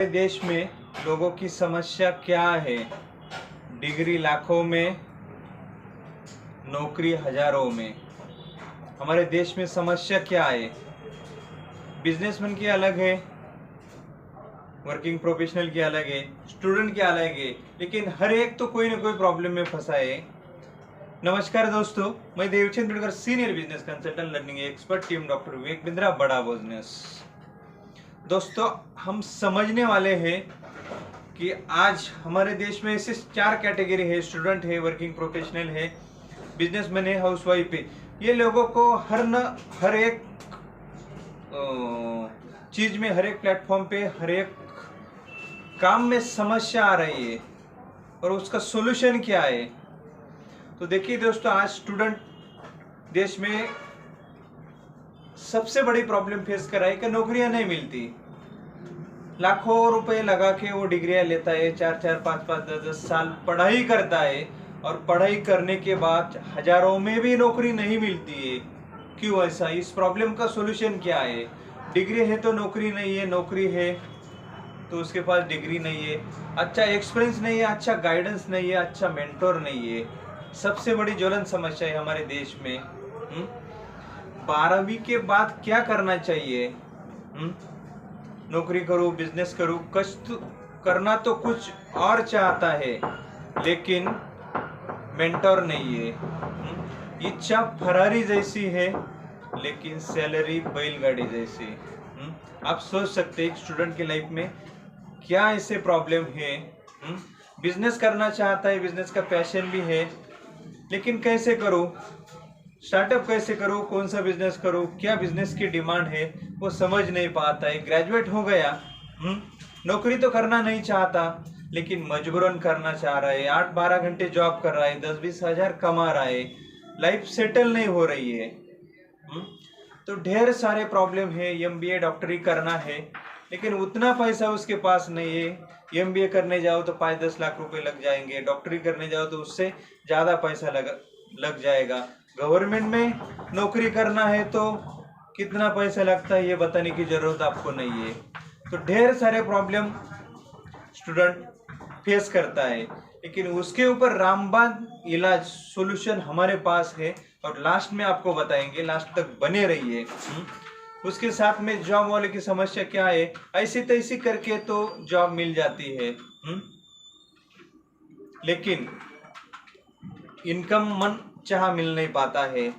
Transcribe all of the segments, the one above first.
देश में लोगों की समस्या क्या है? डिग्री लाखों में, नौकरी हजारों में। हमारे देश में समस्या क्या है? बिजनेसमैन की अलग है, वर्किंग प्रोफेशनल की अलग है, स्टूडेंट की अलग है, लेकिन हर एक तो कोई ना कोई प्रॉब्लम में फंसा है। नमस्कार दोस्तों, मैं Devchand Bidkar, senior business consultant, learning expert, team doctor Vivek Bindra, बड़ा बिजनेस। दोस्तों, हम समझने वाले हैं कि आज हमारे देश में ऐसे 4 कैटेगरी है: स्टूडेंट है, वर्किंग प्रोफेशनल है, बिजनेसमैन है, हाउसवाइफ है। ये लोगों को हर एक चीज में, हर एक प्लेटफॉर्म पे, हर एक काम में समस्या आ रही है, और उसका सोल्यूशन क्या है? तो देखिए दोस्तों, आज स्टूडेंट देश में सबसे बड़ी प्रॉब्लम फेस कर रहा है कि नौकरियां नहीं मिलती। लाखों रुपए लगा के वो डिग्रियां लेता है, 4-4, 5-5, 10-10 साल पढ़ाई करता है, और पढ़ाई करने के बाद हजारों में भी नौकरी नहीं मिलती है। क्यों ऐसा? इस प्रॉब्लम का सोल्यूशन क्या है? डिग्री है तो नौकरी नहीं है, नौकरी है तो उसके पास डिग्री नहीं है, अच्छा एक्सपीरियंस नहीं है, अच्छा गाइडेंस नहीं है, अच्छा मेंटोर नहीं है। सबसे बड़ी ज्वलन समस्या है हमारे देश में। 12वीं के बाद क्या करना चाहिए? नौकरी करूं, बिजनेस करूं, कष्ट करना तो कुछ और चाहता है, लेकिन मेंटोर नहीं है। इच्छा फरारी जैसी है, लेकिन सैलरी बैलगाड़ी जैसी। आप सोच सकते हैं स्टूडेंट की लाइफ में क्या ऐसे प्रॉब्लम है। बिजनेस करना चाहता है, बिजनेस का पैशन भी है, लेकिन कैसे करूं, स्टार्टअप कैसे करूं, कौन सा बिजनेस करूं, क्या बिजनेस की डिमांड है, वो समझ नहीं पाता है। ग्रेजुएट हो गया, नौकरी तो करना नहीं चाहता, लेकिन मजबूरन करना चाह रहा है। 8-12 घंटे जॉब कर रहा है, 10-20 हजार कमा रहा है, लाइफ सेटल नहीं हो रही है। तो ढेर सारे प्रॉब्लम है। एमबीए डॉक्टरी करना है, लेकिन उतना पैसा उसके पास नहीं है। एमबीए करने जाओ तो 5-10 लाख रुपए लग जाएंगे, डॉक्टरी करने जाओ तो उससे ज्यादा पैसा लग जाएगा। गवर्नमेंट में नौकरी करना है तो कितना पैसा लगता है ये बताने की जरूरत आपको नहीं है। तो ढेर सारे प्रॉब्लम स्टूडेंट फेस करता है, लेकिन उसके ऊपर रामबाण इलाज, सॉल्यूशन हमारे पास है, और लास्ट में आपको बताएंगे। लास्ट तक बने रहिए। उसके साथ में जॉब वाले की समस्या क्या है, ऐसी तैसी करके तो जॉब मिल जाती है, लेकिन इनकम मन चाह मिल नहीं पाता है।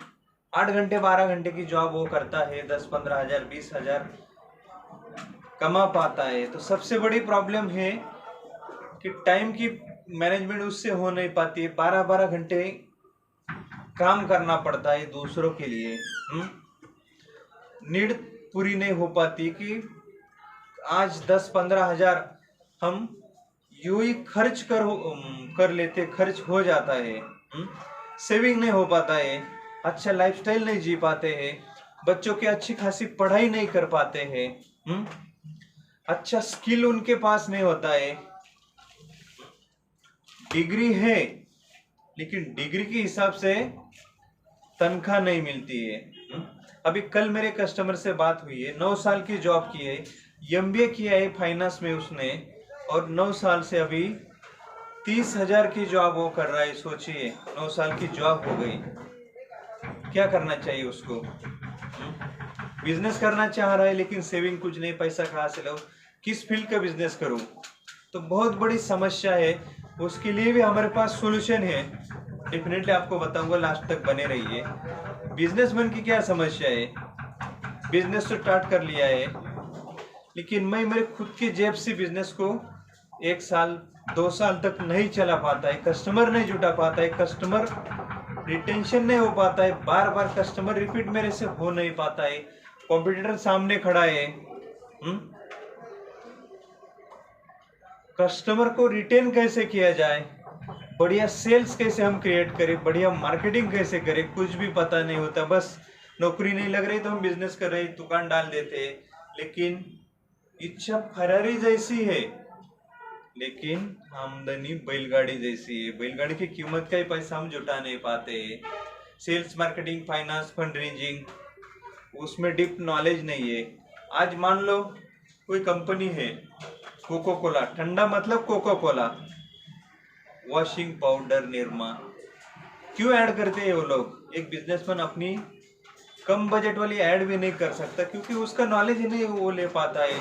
8 घंटे 12 घंटे की जॉब वो करता है, 10-15 हजार 20 हजार कमा पाता है। तो सबसे बड़ी प्रॉब्लम है कि टाइम की मैनेजमेंट उससे हो नहीं पाती है। 12-12 घंटे काम करना पड़ता है दूसरों के लिए। नीड पूरी नहीं हो पाती कि आज 10-15 हजार हम यूं ही खर्च कर लेते, खर्च हो जाता है। सेविंग नहीं हो पाता है, अच्छा लाइफस्टाइल नहीं जी पाते हैं, बच्चों की अच्छी खासी पढ़ाई नहीं कर पाते हैं, अच्छा स्किल उनके पास नहीं होता है। डिग्री है, लेकिन डिग्री के हिसाब से तनख्वाह नहीं मिलती है। अभी कल मेरे कस्टमर से बात हुई है, 9 साल की जॉब की है, एमबीए किया है फाइनेंस में उसने, और 9 साल से अभी 30 हजार की जॉब वो कर रहा है। सोचिए, 9 साल की जॉब हो गई, क्या करना चाहिए उसको? बिजनेस करना चाह रहा है, लेकिन सेविंग कुछ नहीं, पैसा कहाँ से लाऊं, किस फील्ड का बिजनेस करूं? तो बहुत बड़ी समस्या है। उसके लिए भी हमारे पास सॉल्यूशन है, डेफिनेटली आपको बताऊंगा, लास्ट तक बने रहिए। बिजनेसमैन की क्या समस्या है? बिजनेस तो स्टार्ट कर लिया है, लेकिन मैं मेरे खुद के जेब से बिजनेस को 1 साल 2 साल तक नहीं चला पाता है, कस्टमर नहीं जुटा पाता है, कस्टमर रिटेंशन नहीं हो पाता है, बार बार कस्टमर रिपीट मेरे से हो नहीं पाता है, कॉम्पिटिटर सामने खड़ा है। कस्टमर को रिटेन कैसे किया जाए, बढ़िया सेल्स कैसे हम क्रिएट करें, बढ़िया मार्केटिंग कैसे करें, कुछ भी पता नहीं होता। बस नौकरी नहीं लग रही तो हम बिजनेस कर रहे, दुकान डाल देते हैं, लेकिन इच्छा फरारी जैसी है, लेकिन आमदनी बैलगाड़ी जैसी है। बैलगाड़ी की कीमत का ही पैसा हम जुटा नहीं पाते। Sales, marketing, finance, fund raising, उसमें डीप नॉलेज नहीं है। आज मान लो कोई कंपनी है, कोको कोला, ठंडा मतलब Coca Cola, washing powder Nirma. क्यों ऐड करते हैं वो लोग? एक बिजनेसमैन अपनी कम बजट वाली ऐड भी नहीं कर सकता क्योंकि उसका नॉलेज ही नहीं वो ले पाता है।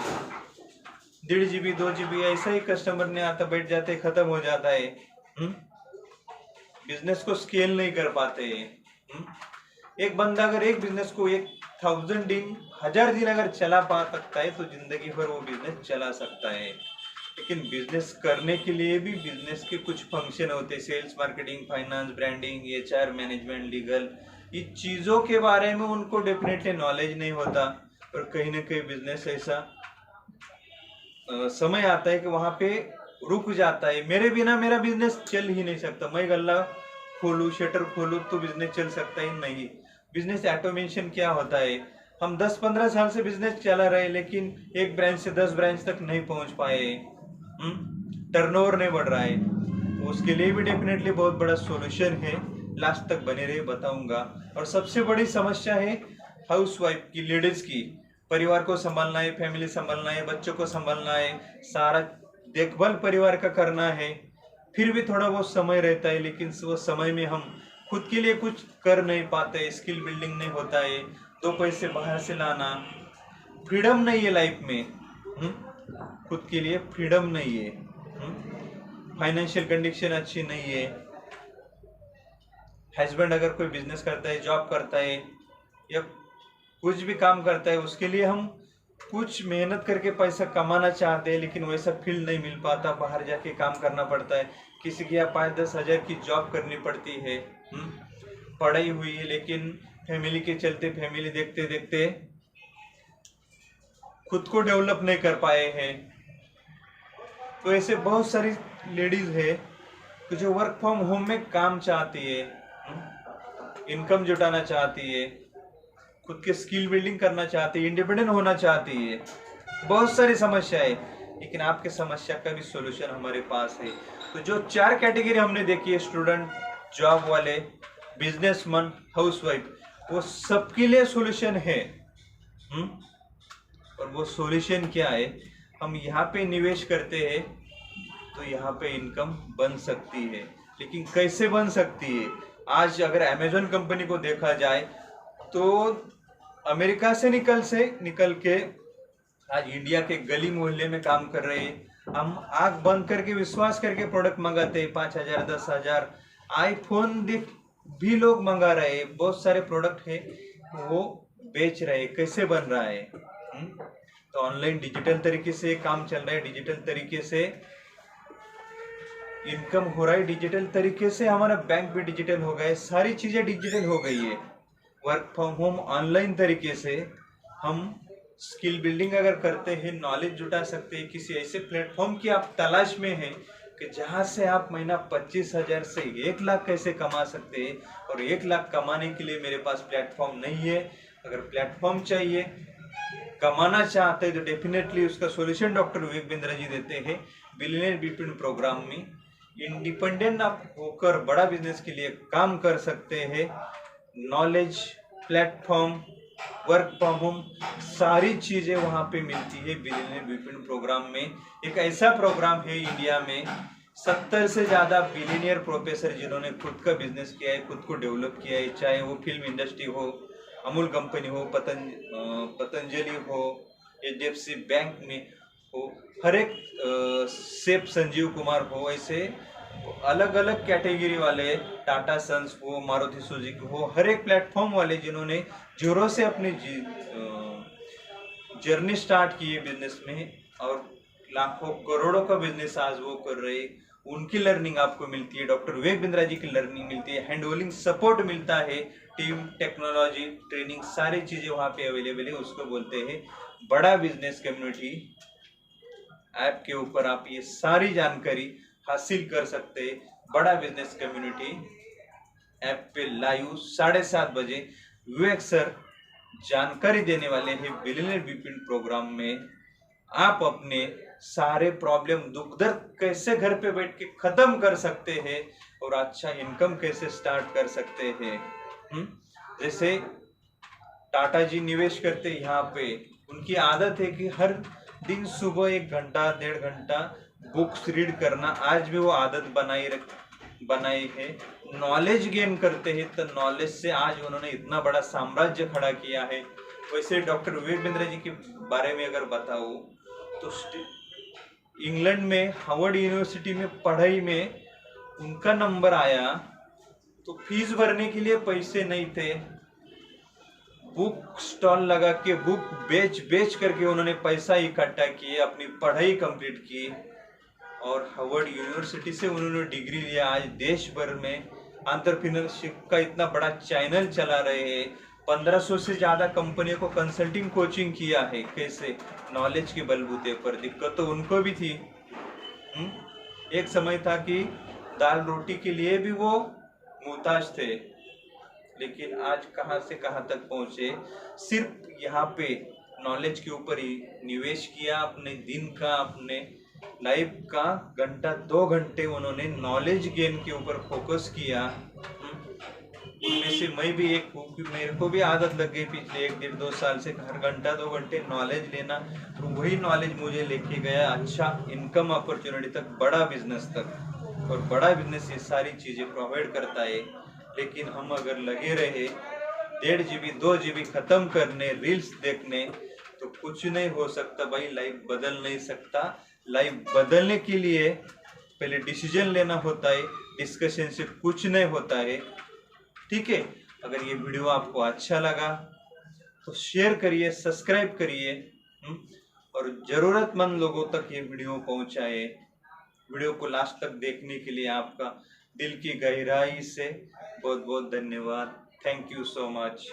1.5 GB 2 GB ऐसा ही कस्टमर ने आता, बैठ जाते, खत्म हो जाता है। बिजनेस को स्केल नहीं कर पाते। एक बंदा अगर एक बिजनेस को 1000 दिन 1000 दिन अगर चला पा सकता है तो जिंदगी भर वो बिजनेस चला सकता है। लेकिन बिजनेस करने के लिए भी बिजनेस के कुछ फंक्शन होते हैं, sales, marketing, finance, branding, HR, management, legal, ये चीजों के बारे में उनको डेफिनेटली नॉलेज नहीं होता। और कहीं ना कहीं बिजनेस ऐसा समय आता है कि वहां पे रुक जाता है। मेरे बिना मेरा बिजनेस चल ही नहीं सकता। मैं गल्ला खोलूं, शटर खोलूं तो बिजनेस चल सकता ही नहीं। बिजनेस ऑटोमेशन क्या होता है? हम 10-15 साल से बिजनेस चला रहे लेकिन एक ब्रांच से 10 ब्रांच तक नहीं पहुंच पाए, टर्नओवर नहीं बढ़ रहा है। तो उसके लिए भी डेफिनेटली बहुत बड़ा सॉल्यूशन है। लास्ट तक बने रहे, बताऊंगा। और सबसे बड़ी समस्या है हाउसवाइफ की, लेडीज की। परिवार को संभालना है, फैमिली संभालना है, बच्चों को संभालना है, सारा देखभाल परिवार का करना है। फिर भी थोड़ा बहुत समय रहता है लेकिन वो समय में हम खुद के लिए कुछ कर नहीं पाते, स्किल बिल्डिंग नहीं होता है, 2 पैसे बाहर से लाना, फ्रीडम नहीं है लाइफ में। खुद के लिए फ्रीडम नहीं है, फाइनेंशियल कंडीशन अच्छी नहीं है। हस्बैंड अगर कोई बिजनेस करता है, जॉब करता है या कुछ भी काम करता है, उसके लिए हम कुछ मेहनत करके पैसा कमाना चाहते हैं लेकिन वैसा फील्ड नहीं मिल पाता, बाहर जाके काम करना पड़ता है। किसी की 5-10 हजार की जॉब करनी पड़ती है। पढ़ाई हुई है लेकिन फैमिली के चलते, फैमिली देखते देखते खुद को डेवलप नहीं कर पाए हैं। तो ऐसे बहुत सारी लेडीज है तो जो वर्क फ्रॉम होम में काम चाहती है, इनकम जुटाना चाहती है, खुद के स्किल बिल्डिंग करना चाहती है, इंडिपेंडेंट होना चाहती है। बहुत सारी समस्या है लेकिन आपके समस्या का भी सॉल्यूशन हमारे पास है। तो जो 4 कैटेगरी हमने देखी है, स्टूडेंट, जॉब वाले, बिजनेसमैन, हाउसवाइफ, वो सबके लिए सॉल्यूशन है। और वो सॉल्यूशन क्या है? हम यहाँ पे निवेश करते हैं तो यहाँ पे इनकम बन सकती है। लेकिन कैसे बन सकती है? आज अगर अमेजोन कंपनी को देखा जाए तो अमेरिका से निकल के आज इंडिया के गली मोहल्ले में काम कर रहे हैं। हम आंख बंद करके विश्वास करके प्रोडक्ट मंगाते हैं, 5,000 10,000 आईफोन भी लोग मंगा रहे हैं। बहुत सारे प्रोडक्ट है वो बेच रहे हैं। कैसे बन रहा है? तो ऑनलाइन डिजिटल तरीके से काम चल रहा है, डिजिटल तरीके से इनकम हो रहा है, डिजिटल तरीके से हमारा बैंक भी डिजिटल हो गया, सारी चीजें डिजिटल हो गई है। वर्क फ्रॉम होम ऑनलाइन तरीके से हम स्किल बिल्डिंग अगर करते हैं, नॉलेज जुटा सकते हैं। किसी ऐसे प्लेटफॉर्म की आप तलाश में हैं कि जहां से आप महीना 25,000 से 1 लाख कैसे कमा सकते हैं, और 1 लाख कमाने के लिए मेरे पास प्लेटफॉर्म नहीं है। अगर प्लेटफॉर्म चाहिए, कमाना चाहते हैं, तो डेफिनेटली उसका सॉल्यूशन डॉक्टर विवेक बिंद्रा जी देते हैं बिलियनियर बिटवीन प्रोग्राम में। इंडिपेंडेंट आप होकर बड़ा बिजनेस के लिए काम कर सकते हैं। Knowledge, platform, work from home, सारी चीजें वहां पे मिलती है बिलियनियर बिटवीन प्रोग्राम में। एक ऐसा प्रोग्राम है इंडिया में 70 से ज्यादा बिलियनियर प्रोफेसर जिन्होंने खुद का बिजनेस किया है, खुद को डेवलप किया है, चाहे वो फिल्म इंडस्ट्री हो, अमूल कंपनी हो, पतंजलि हो, HDFC बैंक में हो, हर एक सेफ संजीव कुमार हो, ऐसे अलग अलग कैटेगरी वाले, टाटा सन्स हो, मारुति सुजुकी हो, हर एक प्लेटफॉर्म वाले जिन्होंने जीरो से अपनी जर्नी स्टार्ट की है बिजनेस में और लाखों करोड़ों का बिजनेस आज वो कर रहे, उनकी लर्निंग आपको मिलती है। डॉक्टर विवेक बिंद्रा जी की लर्निंग मिलती है, हैंड होल्डिंग सपोर्ट मिलता है, टीम, टेक्नोलॉजी, ट्रेनिंग, सारी चीजें वहां पे अवेलेबल है। उसको बोलते हैं बड़ा बिजनेस कम्युनिटी। ऐप के ऊपर आप ये सारी जानकारी हासिल कर सकते हैं। बड़ा बिजनेस कम्युनिटी ऐप पे लाइव 7:30 बजे विवेक सर जानकारी देने वाले हैं बिलियनियर बिटवीन प्रोग्राम में। आप अपने सारे प्रॉब्लम, दुख दर्द कैसे घर पे बैठ के खत्म कर सकते हैं और अच्छा इनकम कैसे स्टार्ट कर सकते हैं। जैसे टाटा जी निवेश करते यहाँ पे, उनकी आदत है कि हर दिन सुबह 1 घंटा 1.5 घंटा बुक्स रीड करना आज भी वो आदत बनाई है। नॉलेज गेन करते हैं, तो नॉलेज से आज उन्होंने इतना बड़ा साम्राज्य खड़ा किया है। वैसे डॉक्टर विवेक बिंद्रा जी के बारे में अगर बताऊं तो इंग्लैंड में हार्वर्ड यूनिवर्सिटी में पढ़ाई में उनका नंबर आया तो फीस भरने के लिए पैसे नहीं थे, बुक स्टॉल लगा के बुक बेच बेच करके उन्होंने पैसा इकट्ठा किए, अपनी पढ़ाई कंप्लीट की और हार्वर्ड यूनिवर्सिटी से उन्होंने डिग्री लिया। आज देश भर में एंटरप्रेन्योरशिप का इतना बड़ा चैनल चला रहे हैं। 1500 से ज्यादा कंपनियों को कंसल्टिंग कोचिंग किया है। कैसे? नॉलेज के बलबूते पर। दिक्कत तो उनको भी थी। एक समय था कि दाल रोटी के लिए भी वो मुहताज थे, लेकिन आज कहां से कहां तक पहुंचे। सिर्फ यहाँ पे नॉलेज के ऊपर ही निवेश किया, अपने दिन का, अपने लाइफ का 1-2 घंटे उन्होंने नॉलेज गेन के ऊपर फोकस किया। उनमें से मैं भी एक हूँ कि मेरे को भी आदत लग गई पिछले 1-1.5-2 साल से हर 1-2 घंटे नॉलेज लेना। तो वही नॉलेज मुझे लेके गया अच्छा इनकम अपॉर्चुनिटी तक, बड़ा बिजनेस तक। और बड़ा बिजनेस ये सारी चीजें प्रोवाइड करता है। लेकिन हम अगर लगे रहे 1.5 GB 2 GB खत्म करने, रील्स देखने, तो कुछ नहीं हो सकता भाई। लाइफ बदल नहीं सकता। लाइफ बदलने के लिए पहले डिसीजन लेना होता है, डिस्कशन से कुछ नहीं होता है। ठीक है, अगर ये वीडियो आपको अच्छा लगा तो शेयर करिए, सब्सक्राइब करिए और जरूरतमंद लोगों तक ये वीडियो पहुंचाए। वीडियो को लास्ट तक देखने के लिए आपका दिल की गहराई से बहुत बहुत धन्यवाद। Thank you so much.